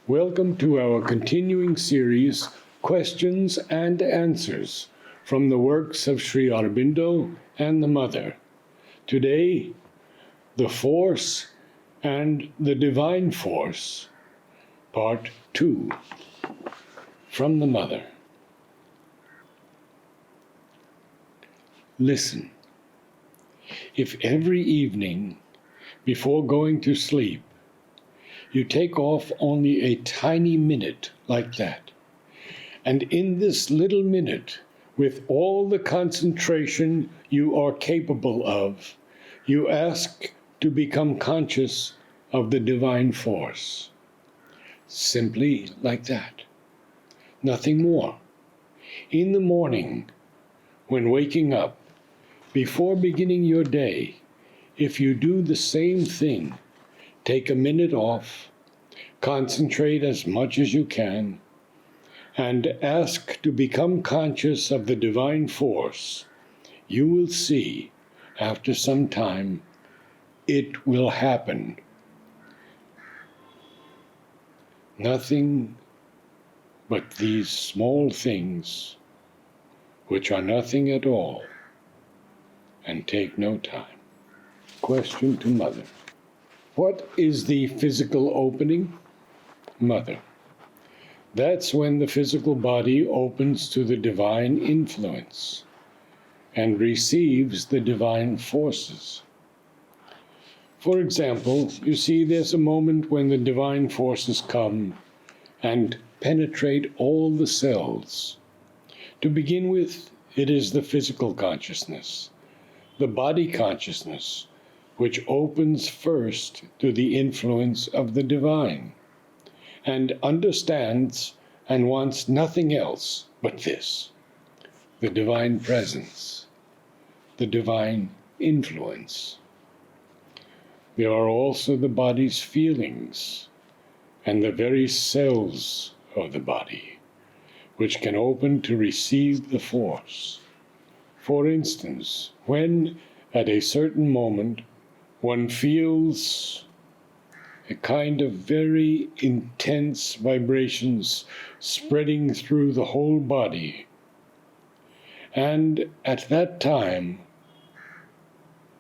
Welcome to our continuing series, Questions and Answers, from the works of Sri Aurobindo and the Mother. Today, the Force and the Divine Force, Part 2, from the Mother. Listen. If every evening, before going to sleep, you take off only a tiny minute like that, and in this little minute, with all the concentration you are capable of, you ask to become conscious of the divine force. Simply like that. Nothing more. In the morning, when waking up, before beginning your day, if you do the same thing, take a minute off, concentrate as much as you can, and ask to become conscious of the divine force, you will see, after some time, it will happen. Nothing but these small things, which are nothing at all, and take no time. Question to Mother. What is the physical opening? Mother. That's when the physical body opens to the divine influence and receives the divine forces. For example, you see there's a moment when the divine forces come and penetrate all the cells. To begin with, it is the physical consciousness, the body consciousness, which opens first to the influence of the divine, and understands and wants nothing else but this, the divine presence, the divine influence. There are also the body's feelings and the very cells of the body, which can open to receive the force. For instance, when at a certain moment one feels a kind of very intense vibrations spreading through the whole body, and at that time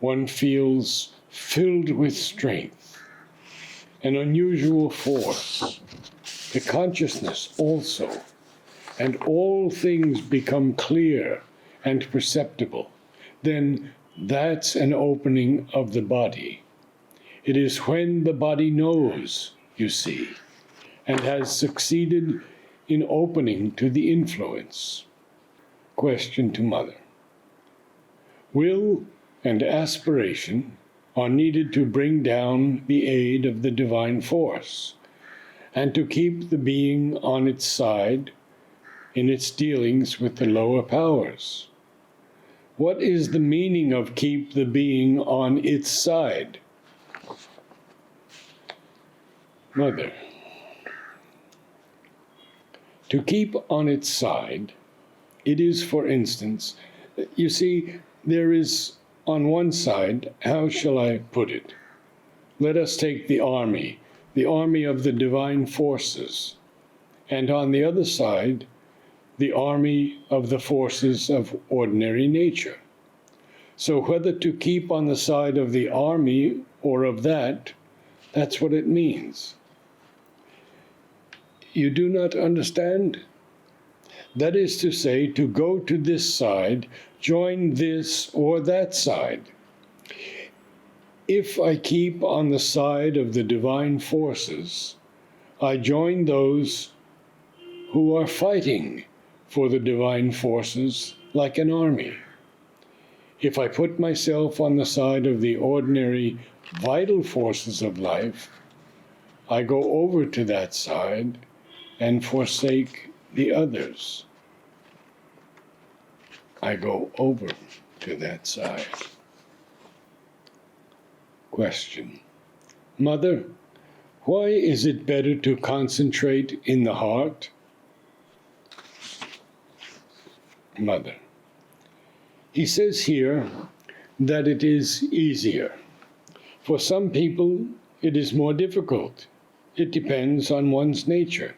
one feels filled with strength, an unusual force, the consciousness also, and all things become clear and perceptible, then that's an opening of the body. It is when the body knows, you see, and has succeeded in opening to the influence. Question to Mother. Will and aspiration are needed to bring down the aid of the divine force, and to keep the being on its side in its dealings with the lower powers. What is the meaning of keep the being on its side? Mother. To keep on its side, it is, for instance, you see, there is on one side, how shall I put it? Let us take the army of the divine forces, and on the other side, the army of the forces of ordinary nature. So whether to keep on the side of the army or of that's what it means. You do not understand? That is to say, to go to this side, join this or that side. If I keep on the side of the divine forces, I join those who are fighting for the divine forces like an army. If I put myself on the side of the ordinary vital forces of life, I go over to that side and forsake the others. I go over to that side. Question. Mother, why is it better to concentrate in the heart? Mother. He says here that it is easier. For some people, it is more difficult. It depends on one's nature.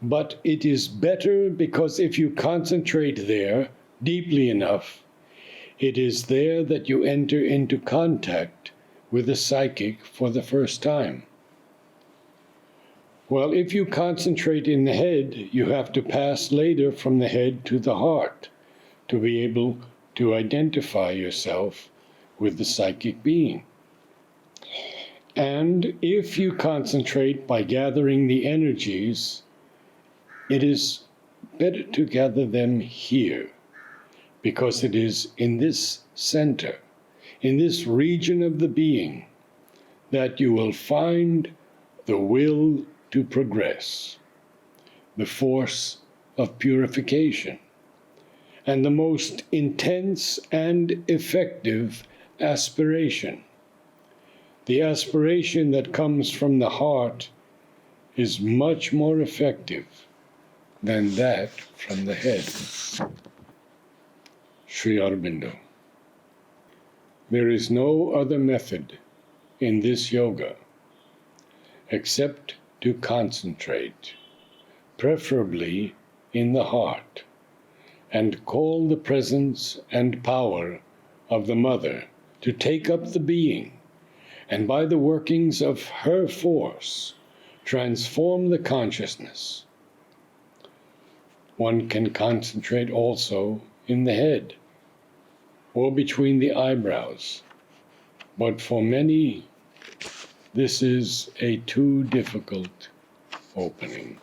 But it is better because if you concentrate there deeply enough, it is there that you enter into contact with the psychic for the first time. Well, if you concentrate in the head, you have to pass later from the head to the heart to be able to identify yourself with the psychic being. And if you concentrate by gathering the energies, it is better to gather them here, because it is in this center, in this region of the being, that you will find the will to progress, the force of purification, and the most intense and effective aspiration. The aspiration that comes from the heart is much more effective than that from the head. Sri Aurobindo. There is no other method in this yoga except to concentrate, preferably in the heart, and call the presence and power of the Mother to take up the being, and by the workings of her force, transform the consciousness. One can concentrate also in the head or between the eyebrows, but for many, this is a too difficult opening.